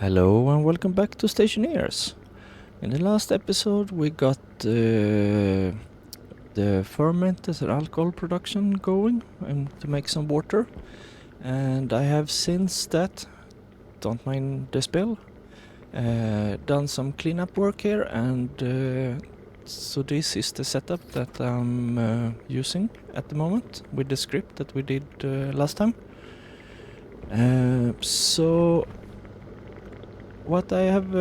Hello and welcome back to Stationeers. In the last episode we got the fermented alcohol production going and to make some water, and I have since that, don't mind the spill, done some cleanup work here, and so this is the setup that I'm using at the moment with the script that we did last time. So what I have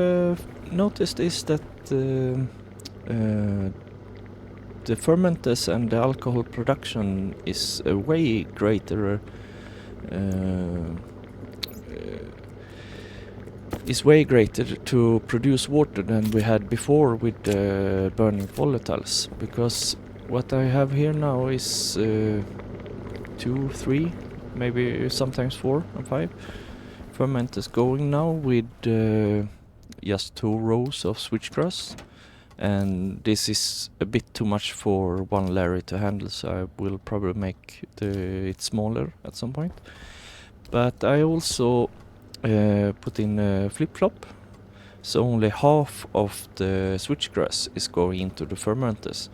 noticed is that the fermenters and the alcohol production is way greater to produce water than we had before with burning volatiles, because what I have here now is 2, 3, maybe sometimes 4 and 5 fermenters going now with just 2 rows of switchgrass, and this is a bit too much for one Larry to handle, so I will probably make it smaller at some point. But I also put in a flip-flop, so only half of the switchgrass is going into the fermenters,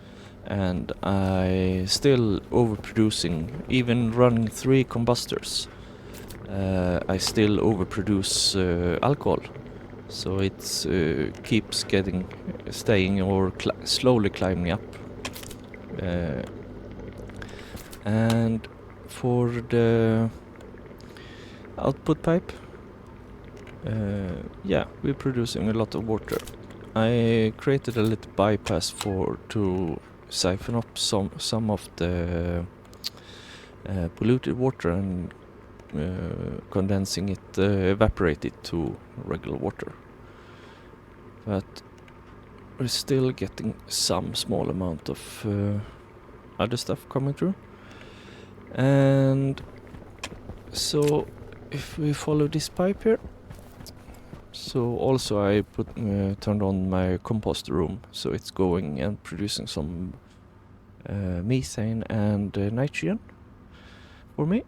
and I still overproducing, even running 3 combustors. I still overproduce alcohol, so it keeps staying or slowly climbing up. And for the output pipe, we're producing a lot of water. I created a little bypass to siphon up some of the polluted water and condensing it, evaporate it to regular water. But we're still getting some small amount of other stuff coming through. And so if we follow this pipe here, so also I turned on my compost room, so it's going and producing some methane and nitrogen for me.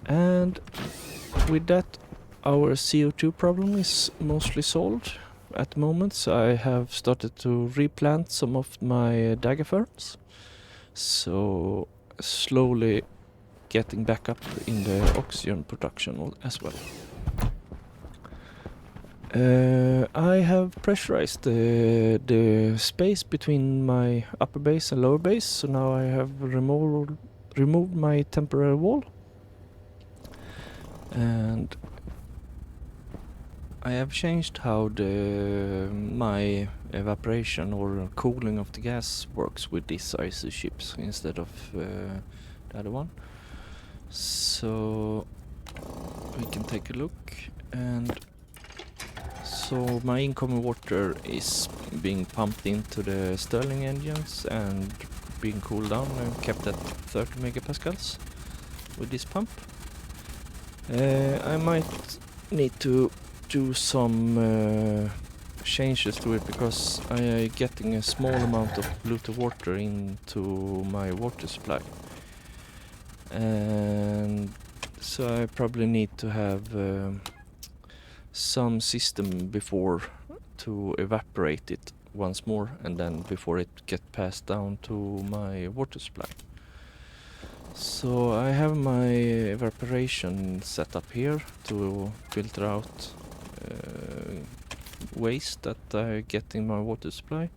And with that, our CO2 problem is mostly solved at the moment, so I have started to replant some of my dagger ferns, so slowly getting back up in the oxygen production as well. I have pressurized the space between my upper base and lower base, so now I have removed my temporary wall. And I have changed how my evaporation or cooling of the gas works with these ISO ships instead of the other one. So we can take a look, and so my incoming water is being pumped into the Stirling engines and being cooled down and kept at 30 megapascals with this pump. I might need to do some changes to it, because I am getting a small amount of polluted water into my water supply, and so I probably need to have some system before to evaporate it once more, and then before it gets passed down to my water supply. So I have my evaporation set up here to filter out waste that I get in my water supply.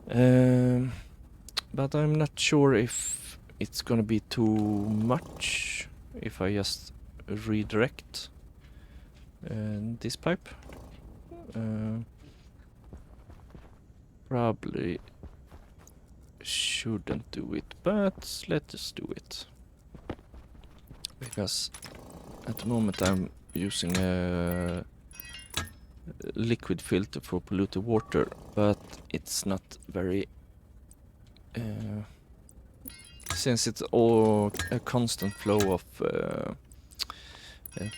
But I'm not sure if it's gonna be too much if I just redirect this pipe. Probably shouldn't do it, but let us do it, because at the moment I'm using a liquid filter for polluted water, but it's not very since it's all a constant flow of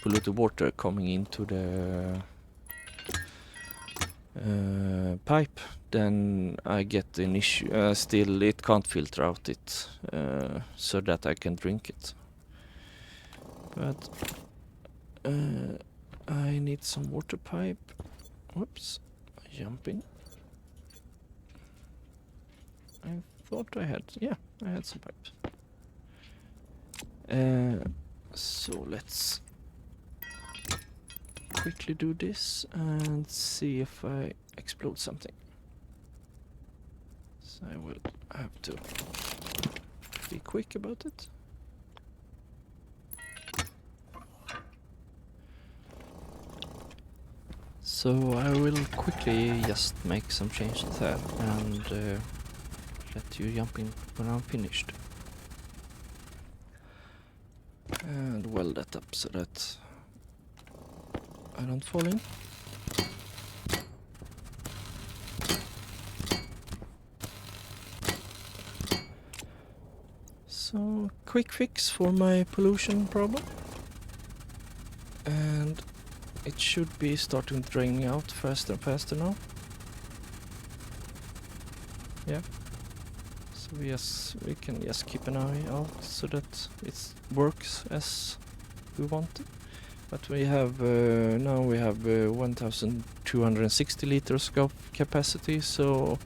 polluted water coming into the pipe, then I get an issue. Still, it can't filter out it so that I can drink it. But I need some water pipe. Whoops, jumping. I thought I had, yeah, I had some pipes. So let's quickly do this and see if I explode something. So I will have to be quick about it. So I will quickly just make some changes there and let you jump in when I'm finished. And weld that up so that I don't fall in. So, quick fix for my pollution problem. And it should be starting draining out faster and faster now. Yeah. So we can just keep an eye out so that it works as we want it. But we have now we have 1,260 liters of capacity, so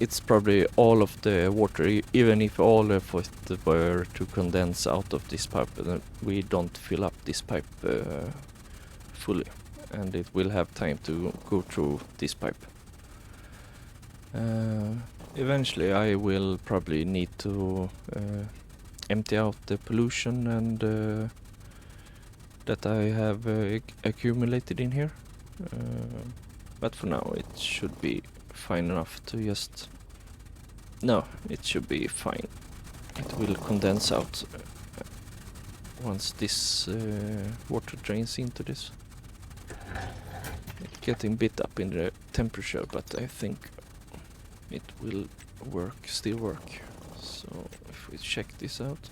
it's probably all of the water, even if all of it were to condense out of this pipe, then we don't fill up this pipe fully, and it will have time to go through this pipe. Eventually I will probably need to empty out the pollution and that I have accumulated in here, but for now it should be fine enough to just... No, it should be fine. It will condense out once this water drains into this. It's getting a bit up in the temperature, but I think it will still work. So if we check this out,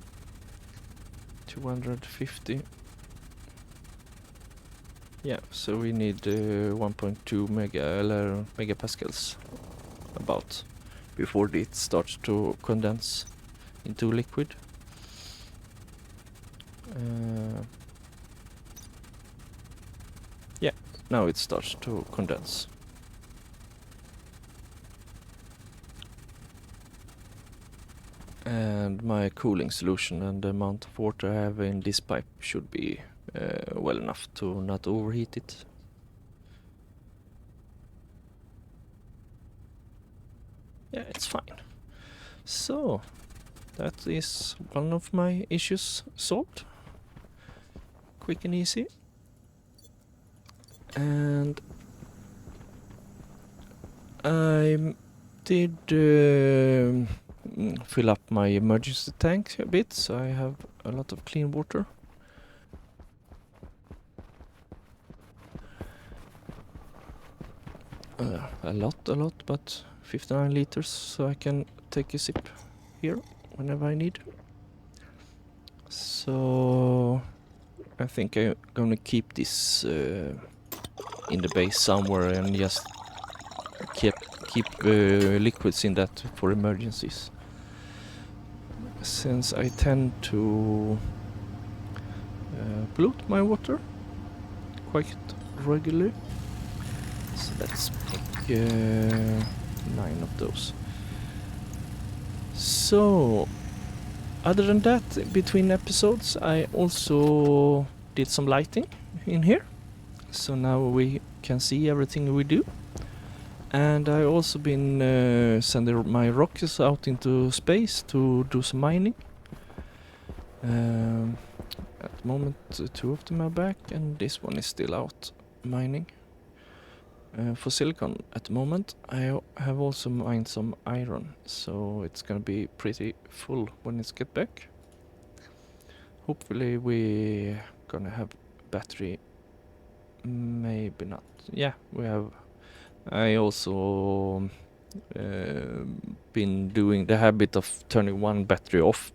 250. Yeah, so we need 1.2 megapascals about before it starts to condense into liquid. Yeah, now it starts to condense. And my cooling solution and the amount of water I have in this pipe should be well enough to not overheat it. Yeah, it's fine. So, that is one of my issues solved. Quick and easy. And I did fill up my emergency tank a bit, so I have a lot of clean water. A lot, but 59 liters, so I can take a sip here whenever I need. So I think I'm gonna keep this in the base somewhere and just keep liquids in that for emergencies. Since I tend to pollute my water quite regularly. So let's pick 9 of those. So, other than that, between episodes, I also did some lighting in here. So now we can see everything we do. And I also been sending my rockets out into space to do some mining. At the moment, 2 of them are back, and this one is still out mining. For silicon at the moment, I have also mined some iron, so it's gonna be pretty full when it's get back. Hopefully we gonna have battery, maybe not. Yeah, we have. I also been doing the habit of turning one battery off,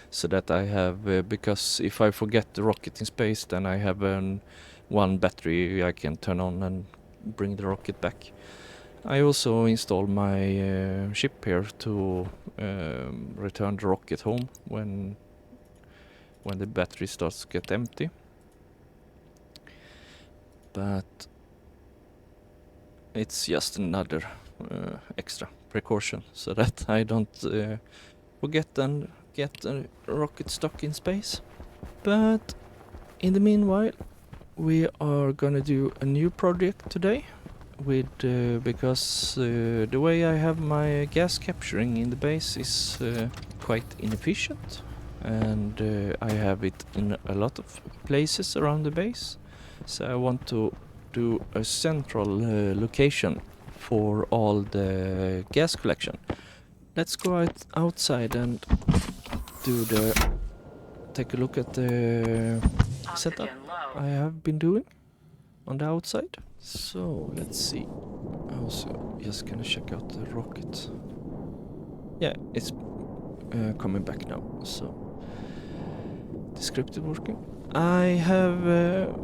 so that I have, because if I forget the rocket in space, then I have one battery I can turn on and bring the rocket back. I also installed my ship here to return the rocket home when when the battery starts to get empty. But it's just another extra precaution so that I don't forget and get the rocket stuck in space. But in the meanwhile, we are gonna do a new project today with because the way I have my gas capturing in the base is quite inefficient, and I have it in a lot of places around the base, so I want to do a central location for all the gas collection. Let's go outside and take a look at the setup I have been doing on the outside. So let's see. I also just gonna check out the rocket. Yeah, it's coming back now. So descriptive working. I have,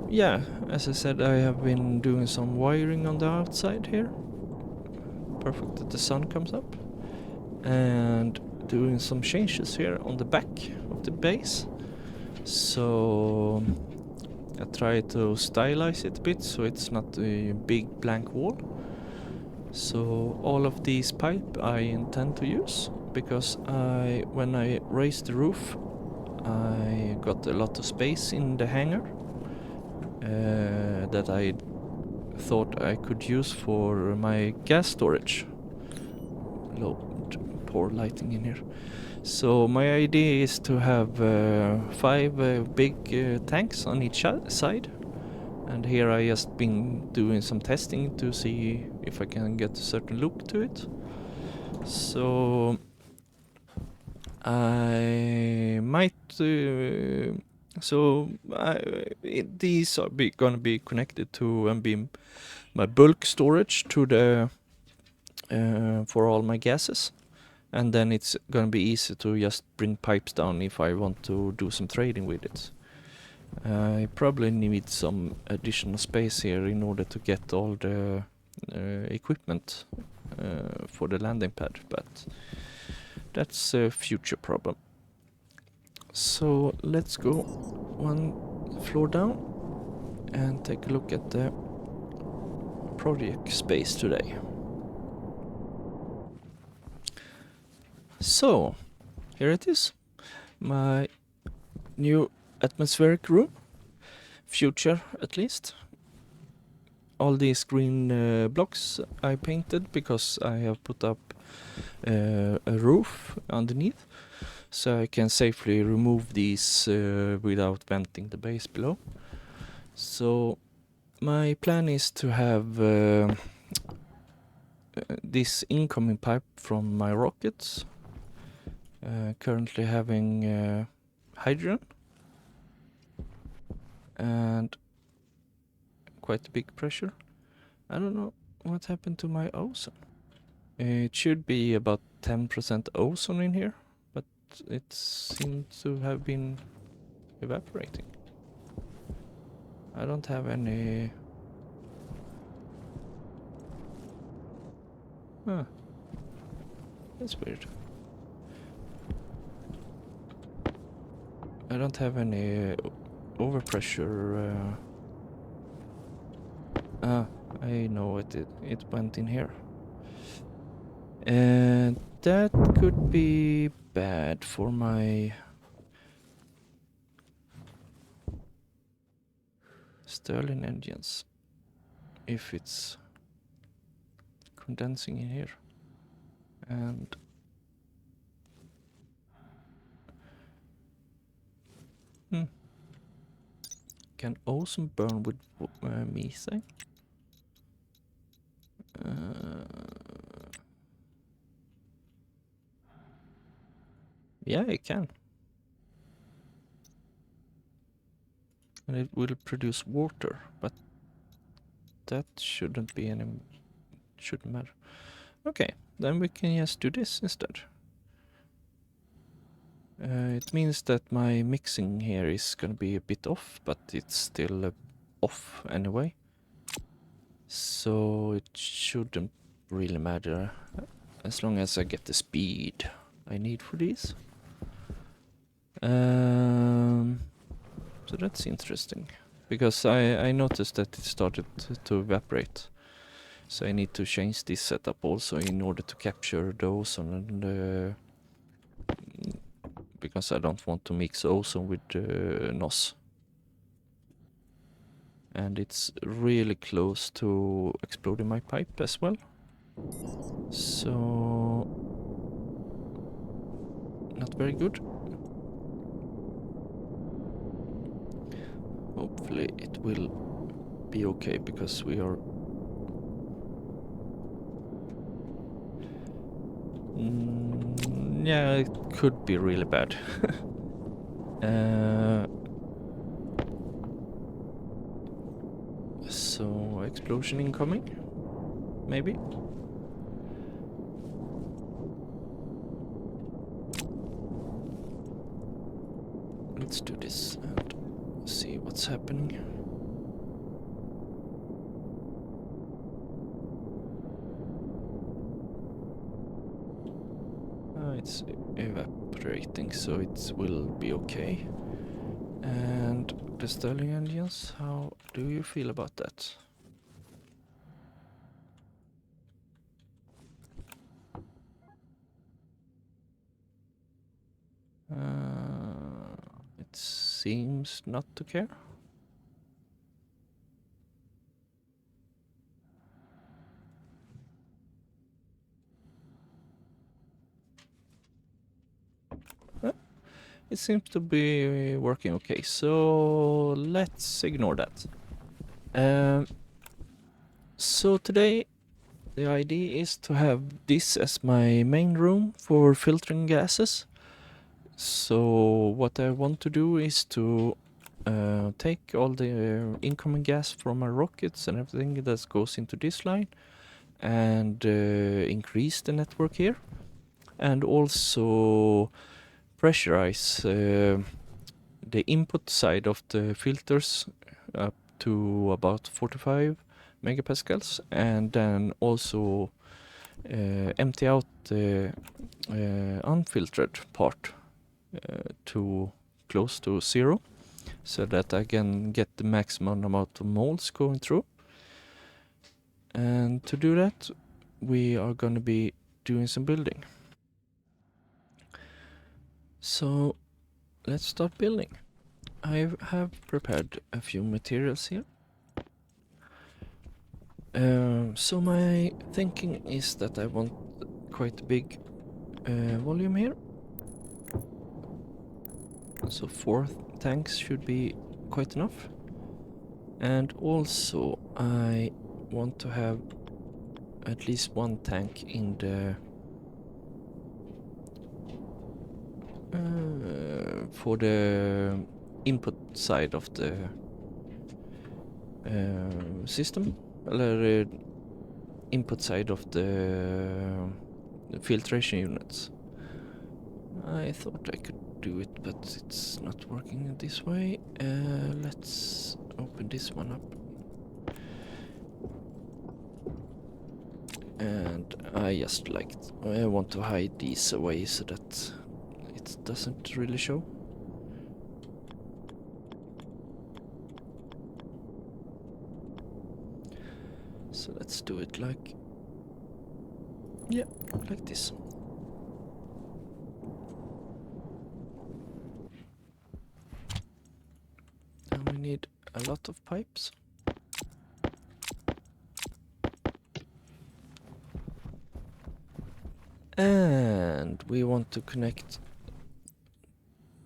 yeah, as I said, I have been doing some wiring on the outside here. Perfect that the sun comes up. And doing some changes here on the back of the base. So I try to stylize it a bit so it's not a big blank wall. So all of these pipe I intend to use because when I raised the roof I got a lot of space in the hangar that I thought I could use for my gas storage. Poor lighting in here. So my idea is to have 5 big tanks on each side, and here I just been doing some testing to see if I can get a certain look to it. So I might these are gonna be connected to and be my bulk storage to the for all my gases. And then it's gonna be easy to just bring pipes down if I want to do some trading with it. I probably need some additional space here in order to get all the equipment for the landing pad, but that's a future problem. So let's go one floor down and take a look at the project space today. So, here it is, my new atmospheric room, future at least. All these green blocks I painted because I have put up a roof underneath, so I can safely remove these without venting the base below. So my plan is to have this incoming pipe from my rockets. Currently having hydrogen and quite a big pressure. I don't know what happened to my ozone. It should be about 10% ozone in here, but it seems to have been evaporating. I don't have any... Huh. That's weird. I don't have any overpressure. I know it went in here. And that could be bad for my Stirling engines if it's condensing in here. And can ozone burn with methane? Yeah, it can. And it will produce water, but that shouldn't matter. Okay, then we can just do this instead. It means that my mixing here is gonna be a bit off, but it's still off anyway. So it shouldn't really matter as long as I get the speed I need for these. So that's interesting, because I noticed that it started to evaporate. So I need to change this setup also in order to capture the ozone, and because I don't want to mix ozone with NOS. And it's really close to exploding my pipe as well. So not very good. Hopefully it will be okay, because we are yeah, it could be really bad. So explosion incoming, maybe. Let's do this and see what's happening. It's evaporating, so it will be okay. And the Stirling engines, how do you feel about that? It seems not to care. It seems to be working okay, so let's ignore that. So today the idea is to have this as my main room for filtering gases. So what I want to do is to take all the incoming gas from our rockets and everything that goes into this line, and increase the network here, and also pressurize the input side of the filters up to about 45 megapascals, and then also empty out the unfiltered part to close to 0, so that I can get the maximum amount of moles going through. And to do that, we are going to be doing some building. So let's start building. I have prepared a few materials here. So my thinking is that I want quite a big volume here. So 4 tanks should be quite enough. And also I want to have at least 1 tank in the for the input side of the system, or input side of the filtration units. I thought I could do it, but it's not working this way. Let's open this one up. And I want to hide these away so that it doesn't really show. So let's do it like this. And we need a lot of pipes. And we want to connect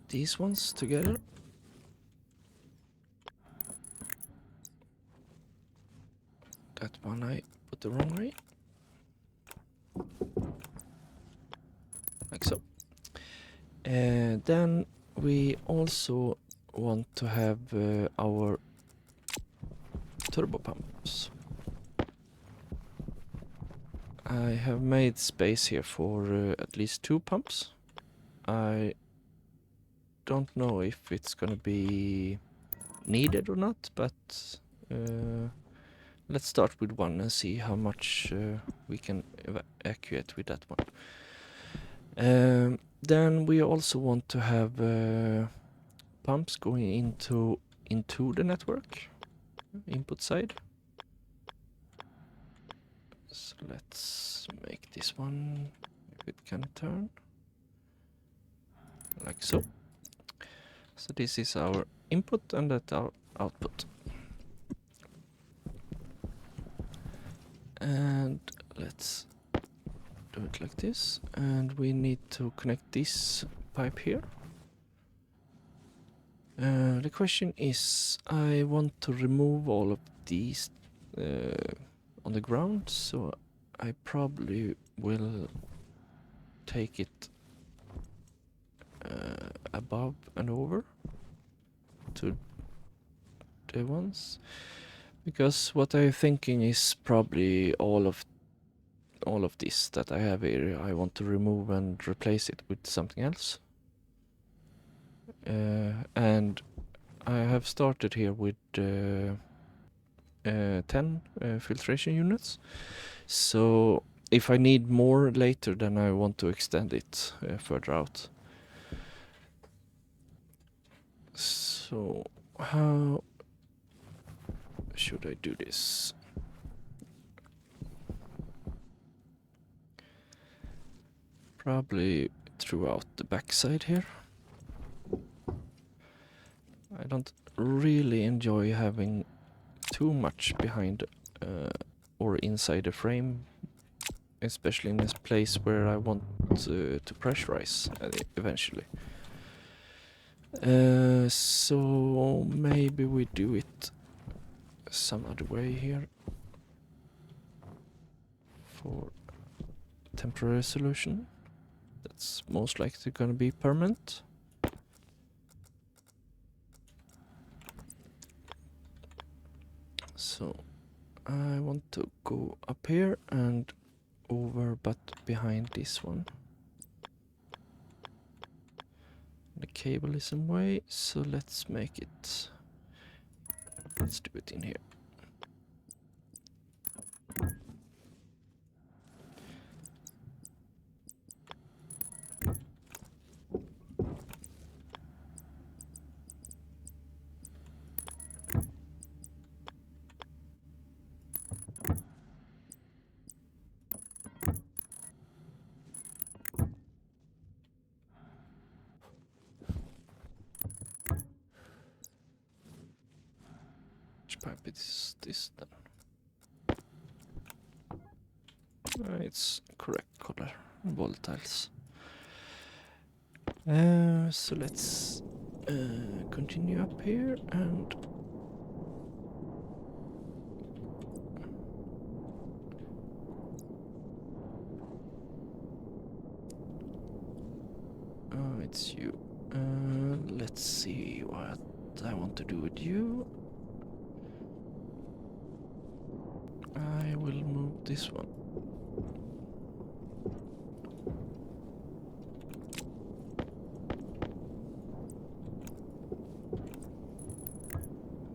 these ones together. That one I put the wrong way. Like so. And then we also want to have our turbo pumps. I have made space here for at least 2 pumps. I don't know if it's gonna be needed or not, but let's start with 1 and see how much we can evacuate with that one. Then we also want to have pumps going into the network, input side. So let's make this one, if it can turn, like so. So this is our input and that's our output. And let's do it like this. And we need to connect this pipe here. The question is, I want to remove all of these on the ground, so I probably will take it above and over to the ones, because what I'm thinking is probably all of this that I have here I want to remove and replace it with something else. And I have started here with 10 filtration units, so if I need more later, then I want to extend it further out. So how should I do this? Probably throughout the backside here. I don't really enjoy having too much behind or inside the frame, especially in this place where I want to pressurize eventually. So maybe we do it some other way here for temporary solution. That's most likely gonna be permanent. So I want to go up here and over, but behind this one. The cable is in the way, so let's make it. Let's do it in here. Which pipe is this then? It's correct color, volatiles. So let's continue up here and it's you. Let's see what I want to do with you. I will move this one.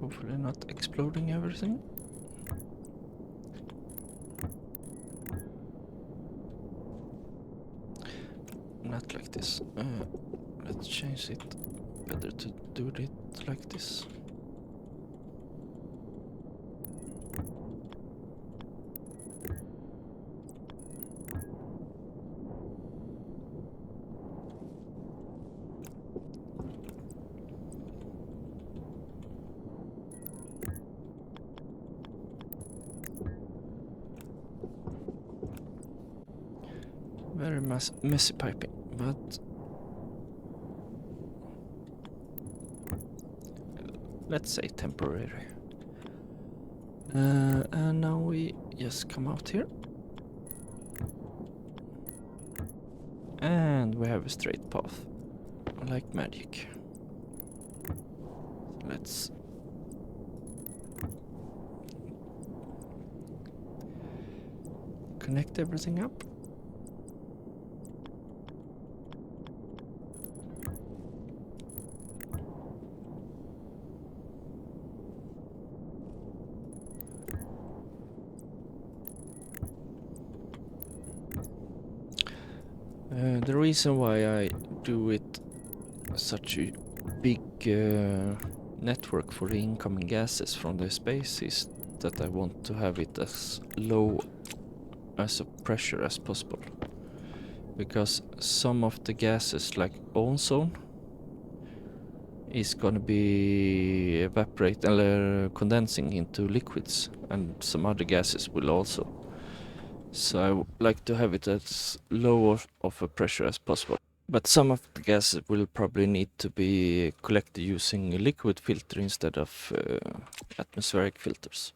Hopefully not exploding everything. Not like this. Let's change it. Better to do it like this. Very messy piping, but let's say temporary. And now we just come out here. And we have a straight path, like magic. Let's connect everything up. The reason why I do it such a big network for the incoming gases from the space is that I want to have it as low as a pressure as possible. Because some of the gases like ozone is gonna be condensing into liquids, and some other gases will also. So I like to have it as low of a pressure as possible. But some of the gases will probably need to be collected using a liquid filter instead of atmospheric filters.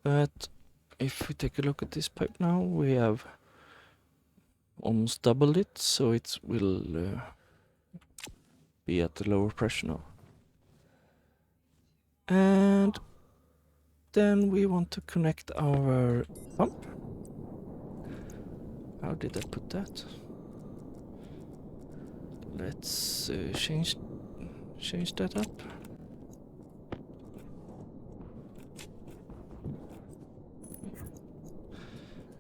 But if we take a look at this pipe now, we have almost doubled it, so it will be at a lower pressure now. And then we want to connect our pump. How did I put that? Let's change that up.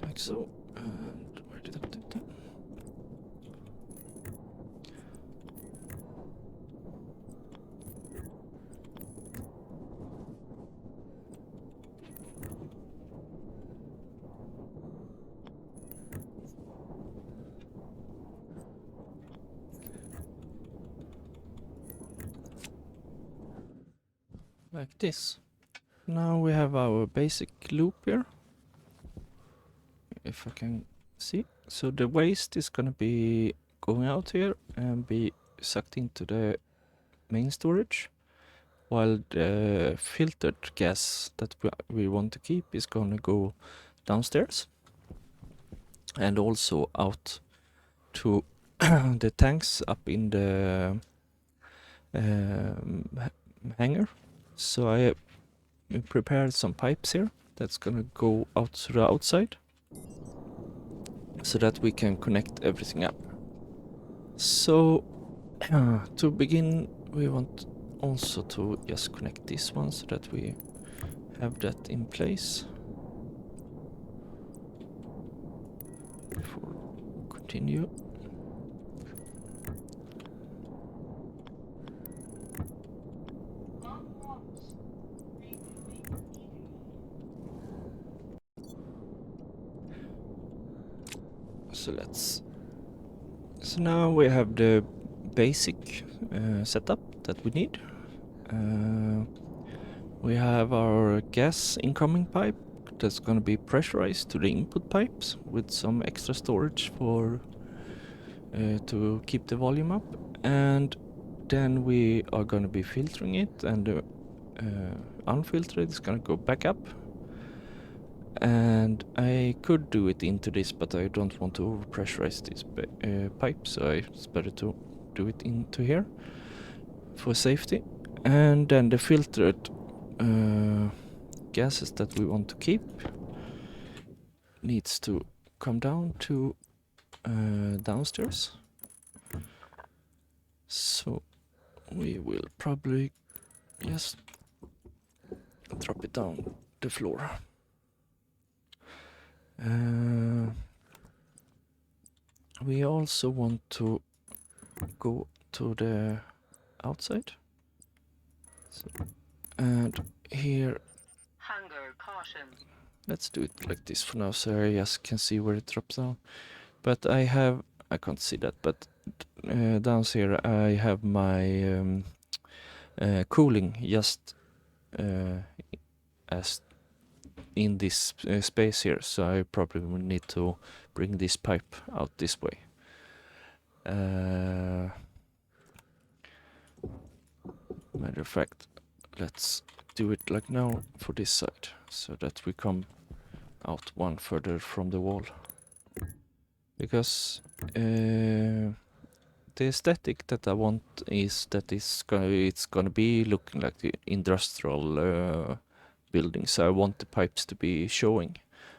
Like so. And where did I put it? Like this. Now we have our basic loop here. If I can see. So the waste is gonna be going out here and be sucked into the main storage, while the filtered gas that we want to keep is gonna go downstairs and also out to the tanks up in the hangar. So I prepared some pipes here that's gonna go out to the outside so that we can connect everything up. So to begin, we want also to just connect this one so that we have that in place before we continue. So now we have the basic setup that we need. We have our gas incoming pipe that's going to be pressurized to the input pipes with some extra storage for to keep the volume up, and then we are going to be filtering it, and unfiltered is going to go back up. And I could do it into this, but I don't want to overpressurize this pipe, so it's better to do it into here for safety. And then the filtered gases that we want to keep needs to come down to downstairs. So we will probably just drop it down the floor. We also want to go to the outside. So, and here, Hunger caution. Let's do it like this for now, so I just can see where it drops down. But I can't see that, but down here I have my cooling just as in this space here, so I probably will need to bring this pipe out this way. Matter of fact, let's do it like now for this side, so that we come out one further from the wall. Because the aesthetic that I want is that it's gonna be looking like the industrial building, so I want the pipes to be showing.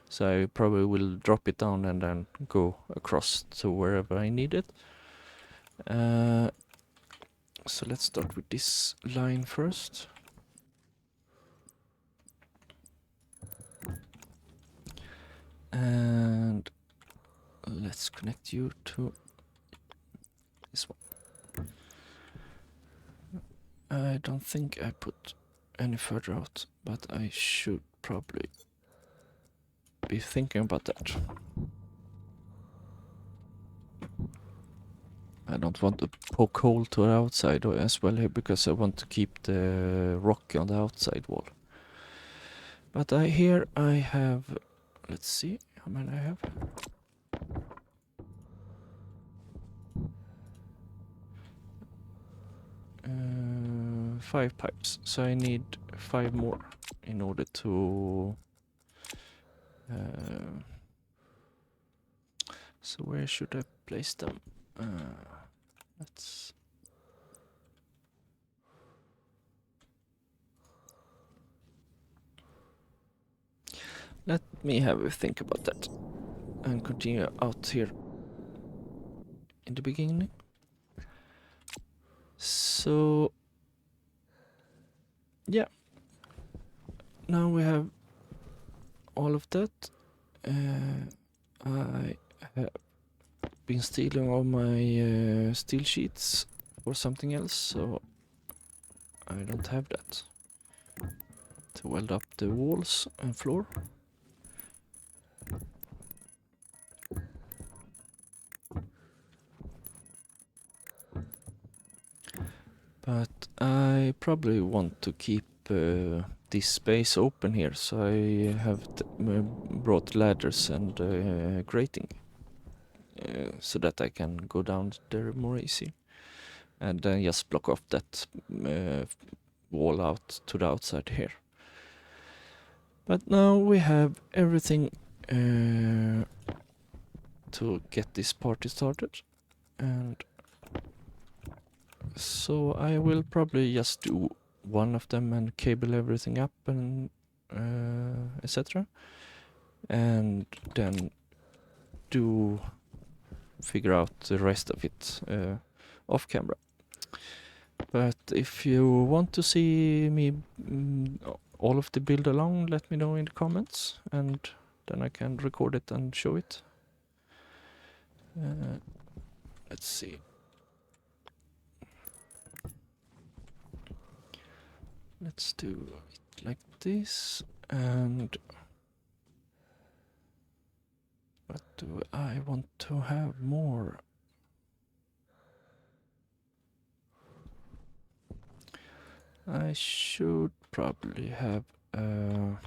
So I probably will drop it down and then go across to wherever I need it. So let's start with this line first. And let's connect you to this one. I don't think I put any further out, but I should probably be thinking about that. I don't want to poke hole to the outside as well here, because I want to keep the rock on the outside wall. But here I have, let's see how many I have. Uh, 5 pipes, so I need 5 more in order to so where should I place them? Let's let me have a think about that and continue out here in the beginning. So yeah, now we have all of that. I have been stealing all my steel sheets or something else, so I don't have that to weld up the walls and floor. But I probably want to keep this space open here, so I have brought ladders and grating so that I can go down there more easy, and then just block off that wall out to the outside here. But now we have everything to get this party started, and so I will probably just do one of them and cable everything up and etc. And then figure out the rest of it off camera. But if you want to see me all of the build along, let me know in the comments, and then I can record it and show it. Let's see. Let's do it like this, and what do I want to have more? I should probably have a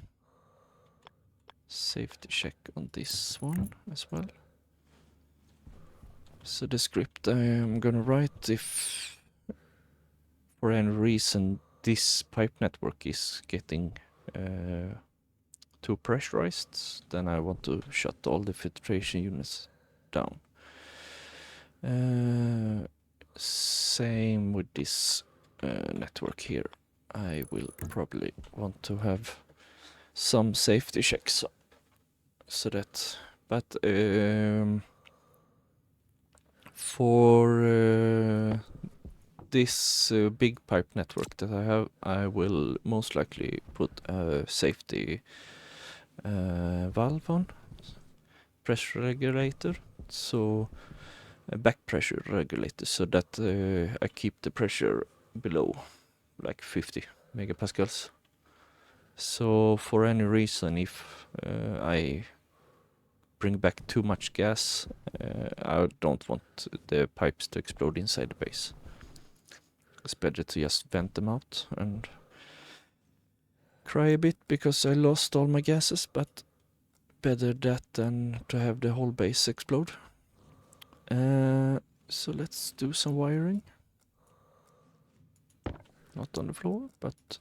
safety check on this one as well. So the script I am gonna write, if for any reason this pipe network is getting too pressurized, then I want to shut all the filtration units down. Same with this network here. I will probably want to have some safety checks so that, but for this big pipe network that I have, I will most likely put a safety valve on, pressure regulator, so a back pressure regulator, so that I keep the pressure below like 50 megapascals. So for any reason, if I bring back too much gas, I don't want the pipes to explode inside the base. It's better to just vent them out and cry a bit because I lost all my gases, but better that than to have the whole base explode. So let's do some wiring. Not on the floor, but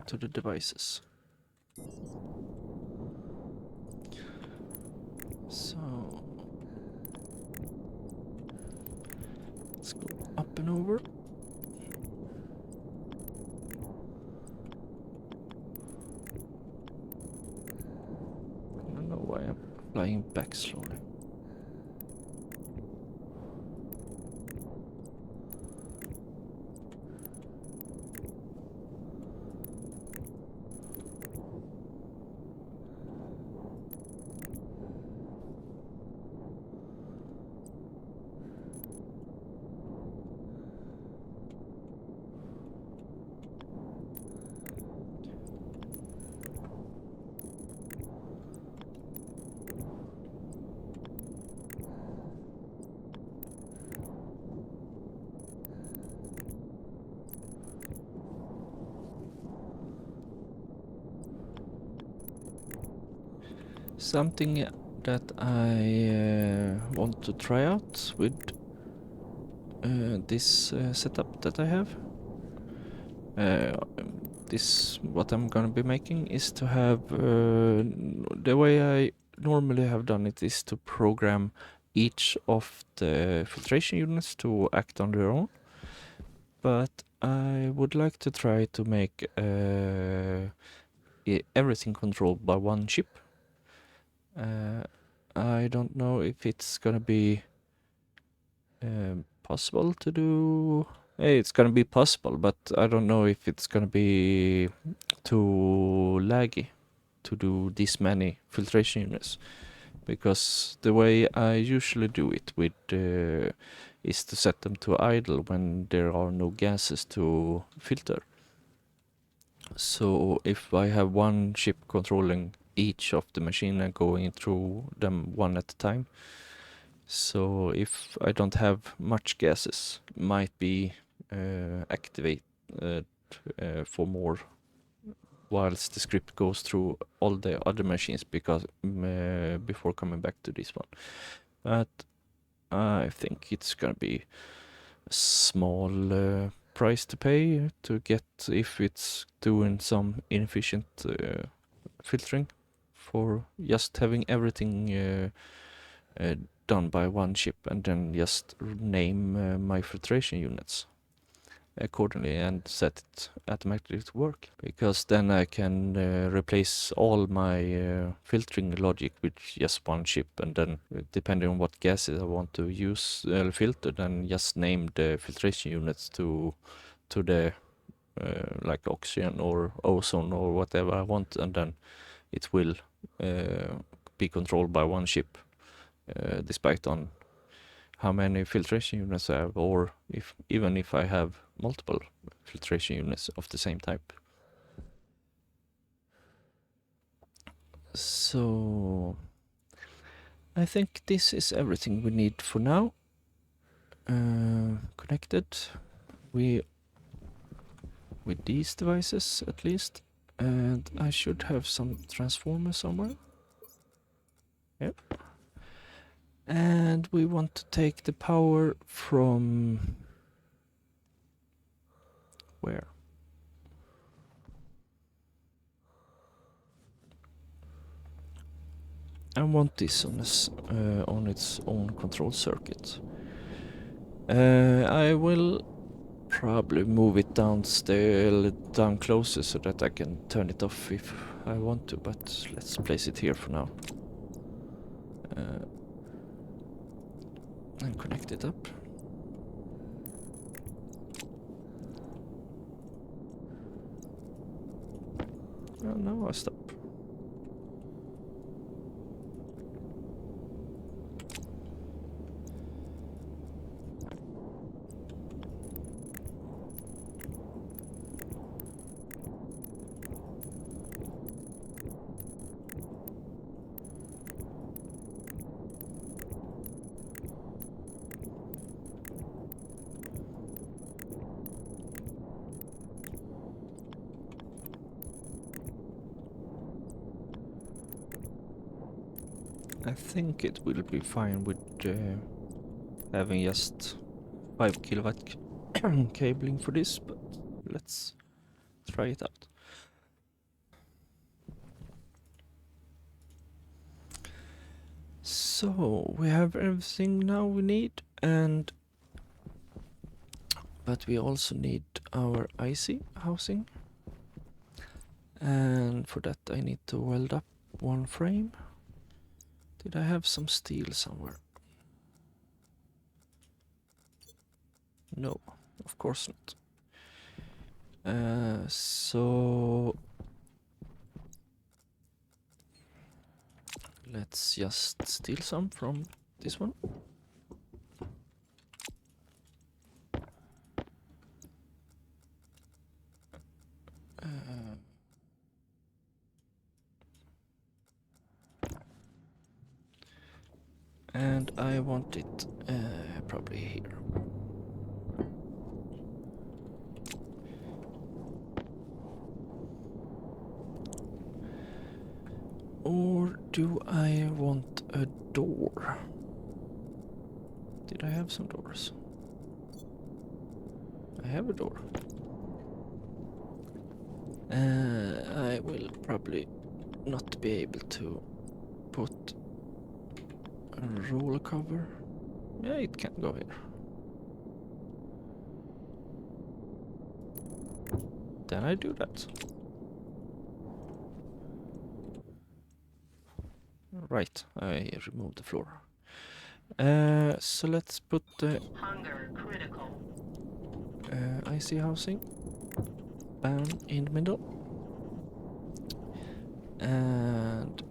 to the devices. So let's go up and over. I don't know why I'm flying back slowly. something that I want to try out with this setup that I have. This what I'm gonna be making is to have the way I normally have done it is to program each of the filtration units to act on their own, but I would like to try to make everything controlled by one chip. I don't know if it's gonna be possible to do. It's gonna be possible, but I don't know if it's gonna be too laggy to do this many filtration units, because the way I usually do it with is to set them to idle when there are no gases to filter. So if I have one chip controlling each of the machine and going through them one at a time, so if I don't have much gases, might be activate for more whilst the script goes through all the other machines, because before coming back to this one. But I think it's gonna be a small price to pay to get, if it's doing some inefficient filtering, for just having everything done by one chip, and then just name my filtration units accordingly and set it automatically to work, because then I can replace all my filtering logic with just one chip, and then depending on what gases I want to use filter, then just name the filtration units to the like oxygen or ozone or whatever I want, and then it will be controlled by one chip, despite on how many filtration units I have, or even if I have multiple filtration units of the same type. So I think this is everything we need for now. Connected with these devices at least, and I should have some transformer somewhere. Yep. And we want to take the power from where? I want this on its own control circuit. I will probably move it down closer so that I can turn it off if I want to, but let's place it here for now. And connect it up. Oh, no, I stop. I think it will be fine with having just 5 kilowatt cabling for this, but let's try it out. So we have everything now we need, but we also need our IC housing, and for that I need to weld up one frame. Did I have some steel somewhere? No, of course not. So let's just steal some from this one. And I want it probably here. Or do I want a door? Did I have some doors? I have a door. I will probably not be able to put a roller cover. Yeah, it can go here. Then I do that. Right, I removed the floor. So let's put the Hunger critical. IC housing bam in the middle. And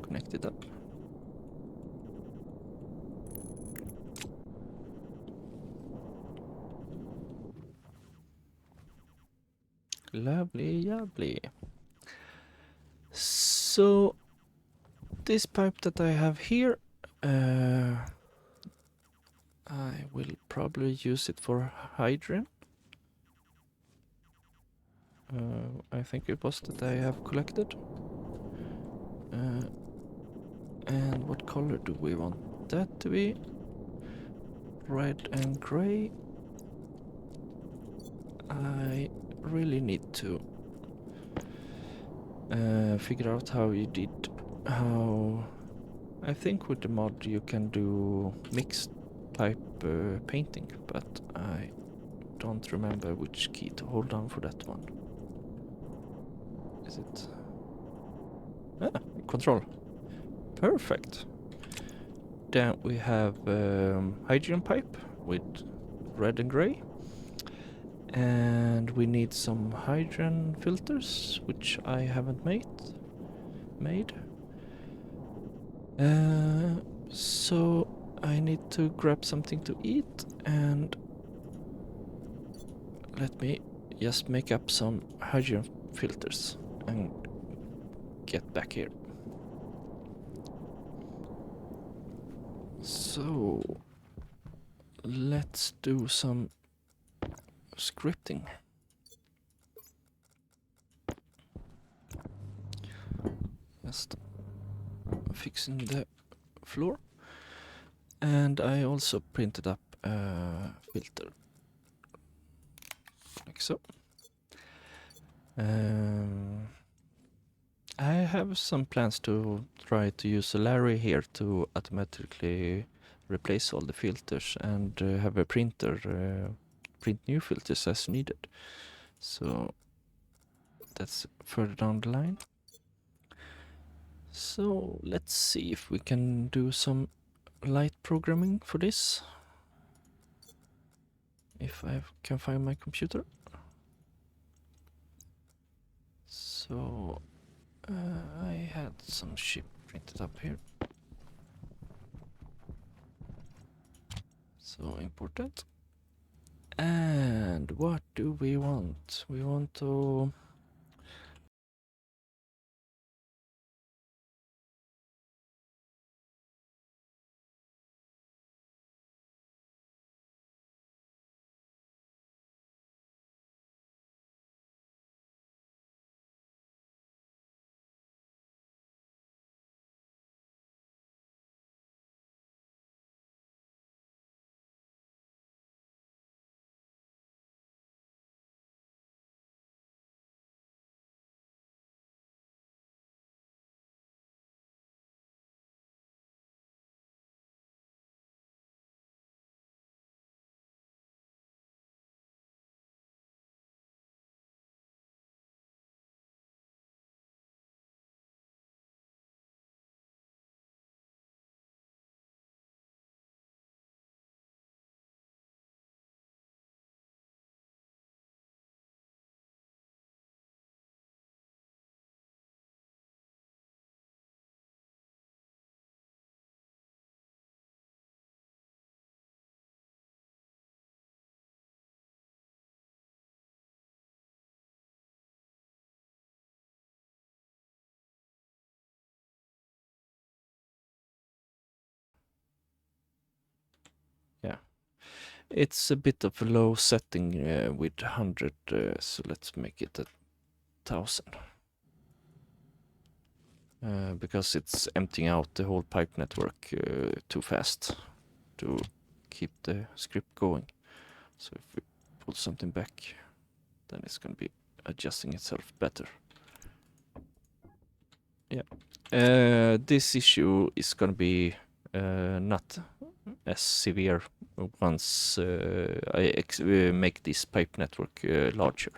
connect it up. Lovely, lovely. So this pipe that I have here, I will probably use it for hydrogen. I think it was that I have collected. And what color do we want that to be? Red and gray. I really need to figure out how you did how. I think with the mod you can do mixed pipe painting, but I don't remember which key to hold down for that one. Is it? Control. Perfect. Then we have hydrogen pipe with red and gray. And we need some hydrogen filters, which I haven't made. So I need to grab something to eat, and let me just make up some hydrogen filters and get back here. So let's do some scripting. Just fixing the floor. And I also printed up a filter. Like so. I have some plans to try to use a Larry here to automatically replace all the filters and have a printer print new filters as needed. So that's further down the line. So let's see if we can do some light programming for this. If I can find my computer. So I had some shit printed up here. So important. And what do we want? We want to It's a bit of a low setting with 100, so let's make it 1,000. Because it's emptying out the whole pipe network too fast to keep the script going. So if we pull something back, then it's going to be adjusting itself better. Yeah. This issue is going to be not as severe once I make this pipe network larger.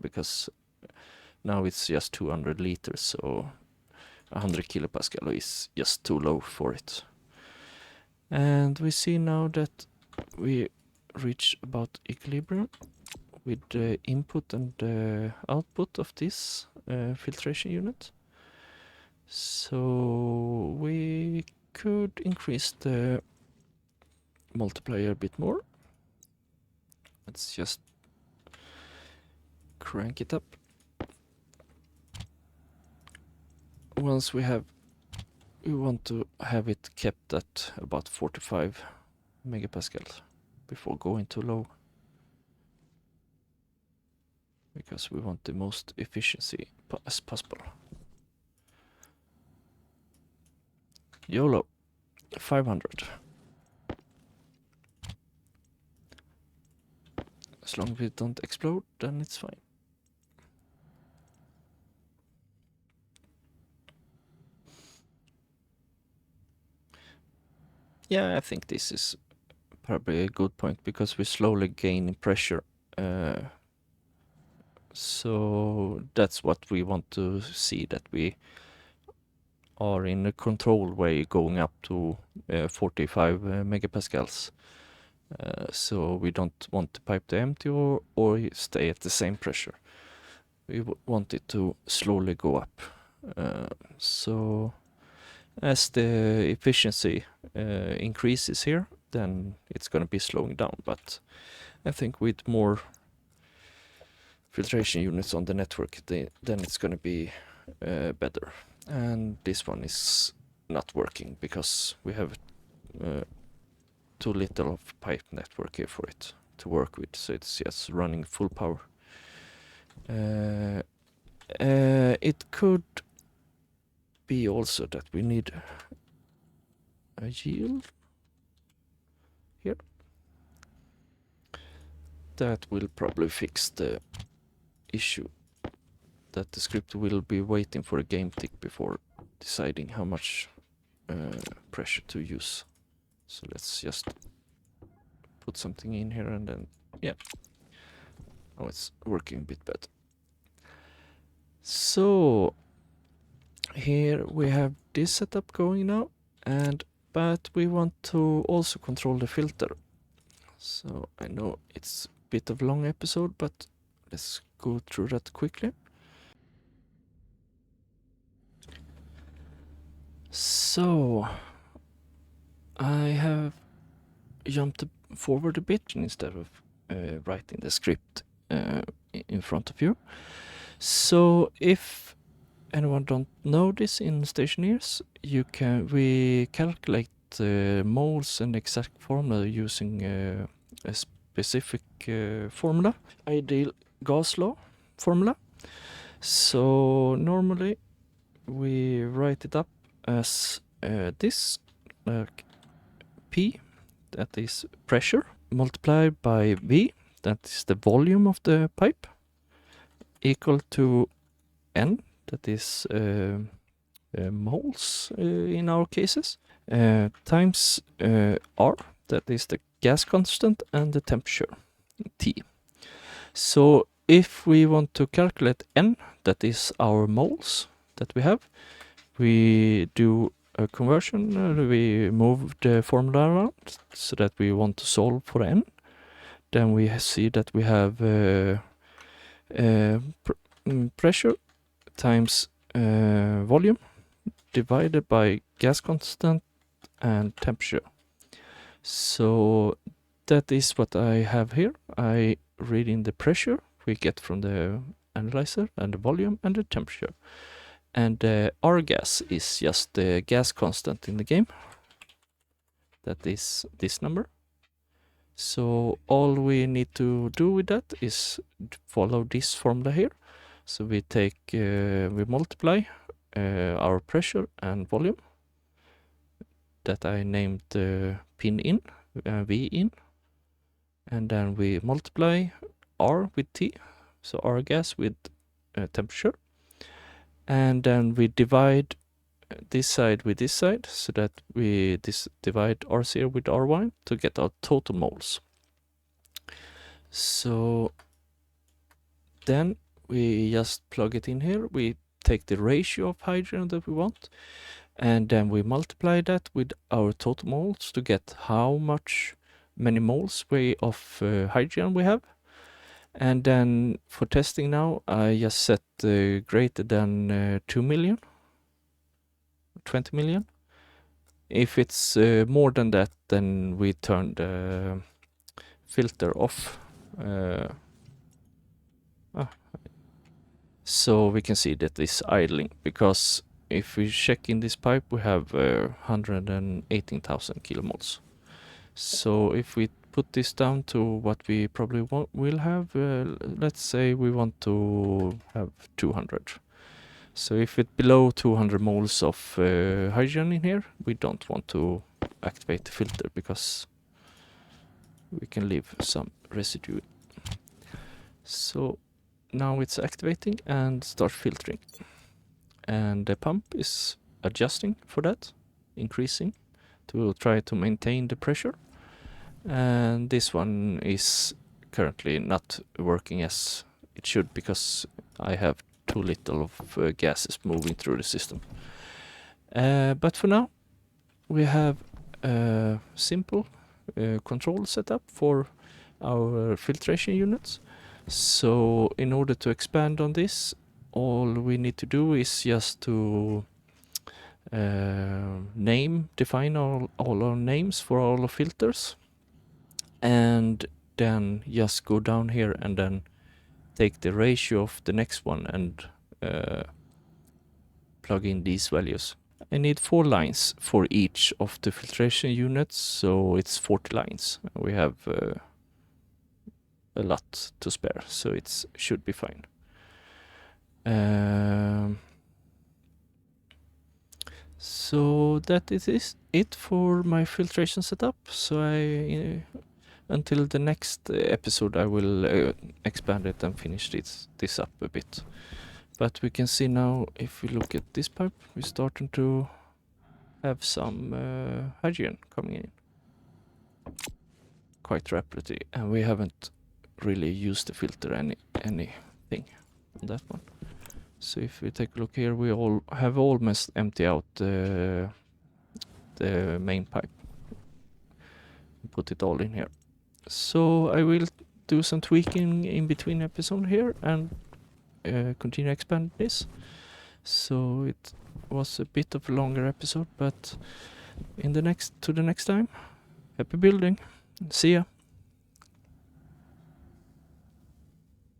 Because now it's just 200 liters, so 100 kilopascal is just too low for it. And we see now that we reach about equilibrium with the input and the output of this filtration unit. So we could increase the multiplier a bit more. Let's just crank it up. Once we want to have it kept at about 45 megapascals before going too low, because we want the most efficiency as possible. YOLO 500. As long as it don't explode, then it's fine. Yeah, I think this is probably a good point, because we slowly gain in pressure. So that's what we want to see, that we are in a controlled way going up to 45 megapascals. So we don't want the pipe to empty or stay at the same pressure. We want it to slowly go up. So as the efficiency increases here, then it's going to be slowing down. But I think with more filtration units on the network, then it's going to be better. And this one is not working because we have too little of pipe network here for it to work with, so it's just running full power. It could be also that we need a yield here. That will probably fix the issue that the script will be waiting for a game tick before deciding how much pressure to use. So let's just put something in here and then, yeah. Oh, it's working a bit better. So here we have this setup going now, but we want to also control the filter. So I know it's a bit of a long episode, but let's go through that quickly. So I have jumped forward a bit instead of writing the script in front of you. So if anyone don't know this in Stationeers, we calculate moles and exact formula using a specific formula, ideal gas law formula. So normally we write it up as this, P, that is pressure, multiplied by V, that is the volume of the pipe, equal to N, that is moles in our cases, times R, that is the gas constant, and the temperature, T. So if we want to calculate N, that is our moles that we have, we do a conversion, we move the formula around so that we want to solve for N. Then we see that we have pressure times volume divided by gas constant and temperature. So that is what I have here. I read in the pressure we get from the analyzer, and the volume and the temperature. And R gas is just the gas constant in the game. That is this number. So all we need to do with that is follow this formula here. So we take, we multiply our pressure and volume that I named pin in, V in, and then we multiply R with T, so R gas with temperature, and then we divide this side with this side, so that we divide R0 with R1 to get our total moles. So then we just plug it in here. We take the ratio of hydrogen that we want, and then we multiply that with our total moles to get how many moles of hydrogen we have. And then for testing now, I just set greater than 2 million, 20 million. If it's more than that, then we turn the filter off. So we can see that it's idling, because if we check in this pipe, we have 118,000 kilomoles. So if we put this down to what we probably will have, let's say we want to have 200. So if it's below 200 moles of hydrogen in here, we don't want to activate the filter, because we can leave some residue. So now it's activating and start filtering. And the pump is adjusting for that, increasing to try to maintain the pressure. And this one is currently not working as it should, because I have too little of gases moving through the system. But for now, we have a simple control setup for our filtration units. So in order to expand on this, all we need to do is just to define all our names for all our filters, and then just go down here and then take the ratio of the next one and plug in these values. I need 4 lines for each of the filtration units, so it's 40 lines. We have a lot to spare, so it should be fine. So that is it for my filtration setup. So until the next episode, I will expand it and finish this up a bit. But we can see now, if we look at this pipe, we're starting to have some hydrogen coming in quite rapidly, and we haven't really used the filter anything on that one. So if we take a look here, we have almost emptied out the main pipe. Put it all in here. So I will do some tweaking in between episodes here and continue expand this. So it was a bit of a longer episode, but to the next time, happy building. See ya.